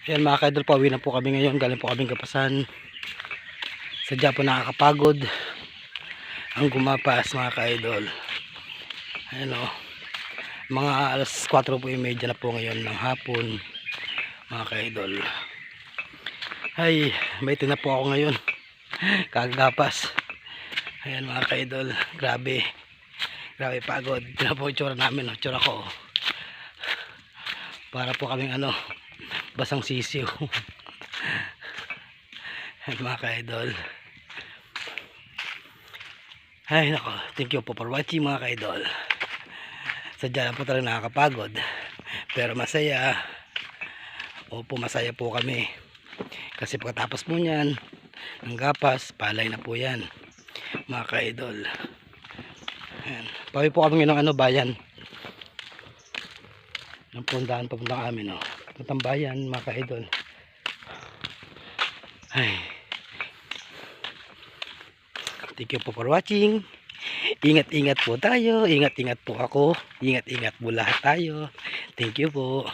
Ayan mga ka-idol, pauwi na po kami ngayon. Galing po kaming Gapasan. Sadya po nakakapagod ang gumapas mga ka-idol. Ayan o. Mga alas 4:30 na po ngayon ng hapon mga ka-idol. Ay, may na po ako ngayon. Kagapas. Ayan mga ka-idol. Grabe. Grabe pagod. Tignan po yung tsura namin. Tsura ko. Para po kaming basang sisiw. Mga ka-idol. Ay nako, thank you po for watching mga ka-idol. Sadya lang po talaga nakakapagod, pero masaya. Opo, masaya po kami kasi pagkatapos po nyan ng gapas, palay na po yan mga ka-idol. Ayan. Pauwi po kami ng bayan ng pundahan, papunta kami papuntang bayan mga ka-idol. Ay, thank you po for watching. Ingat-ingat po tayo. Ingat-ingat po ako. Ingat-ingat po lahat tayo. Thank you po.